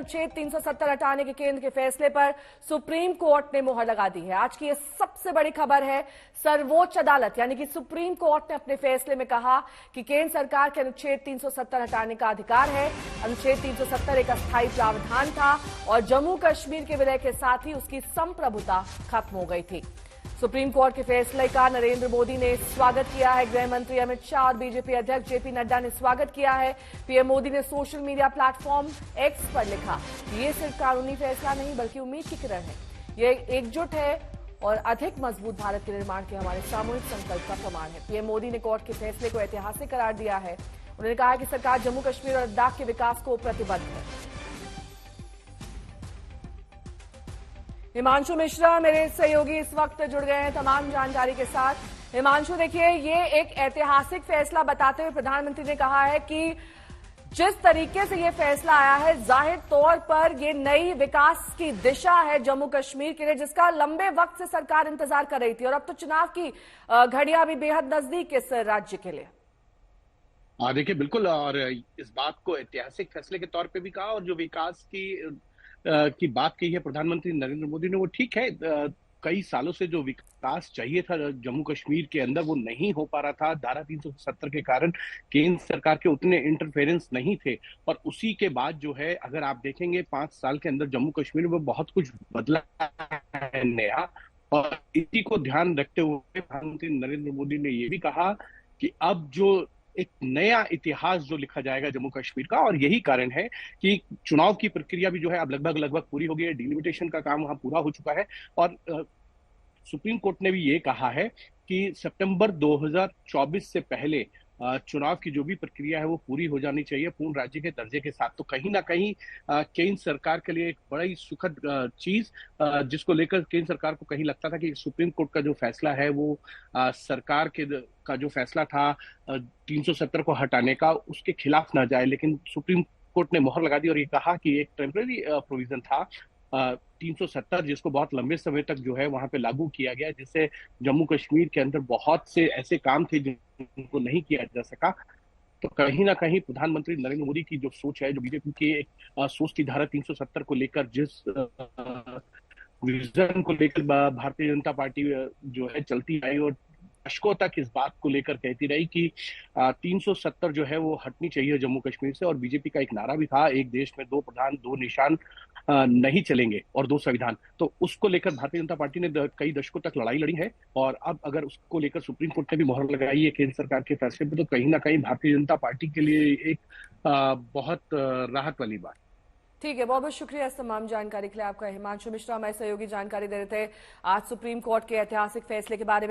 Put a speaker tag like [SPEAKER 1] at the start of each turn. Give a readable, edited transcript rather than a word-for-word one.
[SPEAKER 1] अनुच्छेद 370 हटाने के केंद्र के फैसले पर सुप्रीम कोर्ट ने मुहर लगा दी है। आज की ये सबसे बड़ी खबर है। सर्वोच्च अदालत यानी कि सुप्रीम कोर्ट ने अपने फैसले में कहा कि केंद्र सरकार के अनुच्छेद 370 हटाने का अधिकार है। अनुच्छेद 370 एक अस्थायी प्रावधान था और जम्मू कश्मीर के विलय के साथ ही उसकी संप्रभुता खत्म हो गई थी। सुप्रीम कोर्ट के फैसले का नरेंद्र मोदी ने स्वागत किया है। गृह मंत्री अमित शाह और बीजेपी अध्यक्ष जेपी नड्डा ने स्वागत किया है। पीएम मोदी ने सोशल मीडिया प्लेटफॉर्म एक्स पर लिखा, ये सिर्फ कानूनी फैसला नहीं बल्कि उम्मीद की किरण है। ये एकजुट है और अधिक मजबूत भारत के निर्माण के हमारे सामूहिक संकल्प का प्रमाण है। पीएम मोदी ने कोर्ट के फैसले को ऐतिहासिक करार दिया है। उन्होंने कहा कि सरकार जम्मू कश्मीर और लद्दाख के विकास को प्रतिबद्ध है। हिमांशु मिश्रा मेरे सहयोगी इस वक्त जुड़ गए हैं तमाम जानकारी के साथ। हिमांशु, देखिए, ये एक ऐतिहासिक फैसला बताते हुए प्रधानमंत्री ने कहा है कि जिस तरीके से ये फैसला आया है, जाहिर तौर पर ये नई विकास की दिशा है जम्मू कश्मीर के लिए, जिसका लंबे वक्त से सरकार इंतजार कर रही थी और अब तो चुनाव की घड़ियां भी बेहद नजदीक इस राज्य के लिए।
[SPEAKER 2] देखिए, बिल्कुल, और इस बात को ऐतिहासिक फैसले के तौर पे भी कहा, और जो विकास की बात कही है प्रधानमंत्री नरेंद्र मोदी ने, वो ठीक है। कई सालों से जो विकास चाहिए था जम्मू कश्मीर के अंदर, वो नहीं हो पा रहा था। धारा 370 के कारण केंद्र सरकार के उतने इंटरफेरेंस नहीं थे, और उसी के बाद जो है, अगर आप देखेंगे 5 साल के अंदर जम्मू कश्मीर में बहुत कुछ बदला है नया। और इसी को ध्यान रखते हुए प्रधानमंत्री नरेंद्र मोदी ने ये भी कहा कि अब जो एक नया इतिहास जो लिखा जाएगा जम्मू कश्मीर का, और यही कारण है कि चुनाव की प्रक्रिया भी जो है अब लगभग पूरी हो गई है। डिलिमिटेशन का काम वहां पूरा हो चुका है, और सुप्रीम कोर्ट ने भी ये कहा है कि सितंबर 2024 से पहले चुनाव की जो भी प्रक्रिया है वो पूरी हो जानी चाहिए पूर्ण राज्य के दर्जे के साथ। तो कहीं ना कहीं केंद्र सरकार के लिए एक बड़ा ही सुखद चीज, जिसको लेकर केंद्र सरकार को कहीं लगता था कि सुप्रीम कोर्ट का जो फैसला है वो सरकार का जो फैसला था 370 को हटाने का, उसके खिलाफ ना जाए। लेकिन सुप्रीम कोर्ट ने मोहर लगा दी और ये कहा कि एक टेम्पररी प्रोविजन था 370, जिसको बहुत लंबे समय तक जो है वहां पे लागू किया गया, जिससे जम्मू कश्मीर के अंदर बहुत से ऐसे काम थे जिनको नहीं किया जा सका। तो कहीं ना कहीं प्रधानमंत्री नरेंद्र मोदी की जो सोच है, जो बीजेपी के सोच थी धारा 370 को लेकर, जिस विजन को लेकर भारतीय जनता पार्टी जो है चलती आई और दशकों तक इस बात को लेकर कहती रही कि 370 जो है वो हटनी चाहिए जम्मू कश्मीर से। और बीजेपी का एक नारा भी था, एक देश में 2 प्रधान 2 निशान नहीं चलेंगे और 2 संविधान। तो उसको लेकर भारतीय जनता पार्टी ने कई दशकों तक लड़ाई लड़ी है, और अब अगर उसको लेकर सुप्रीम कोर्ट ने भी मोहर लगाई है केंद्र सरकार के फैसले पर, तो कहीं ना कहीं भारतीय जनता पार्टी के लिए एक बहुत राहत वाली बात।
[SPEAKER 1] ठीक है, बहुत बहुत शुक्रिया इस तमाम जानकारी के लिए आपका। हिमांशु मिश्रा हमारे सहयोगी जानकारी दे रहे थे आज सुप्रीम कोर्ट के ऐतिहासिक फैसले के बारे में।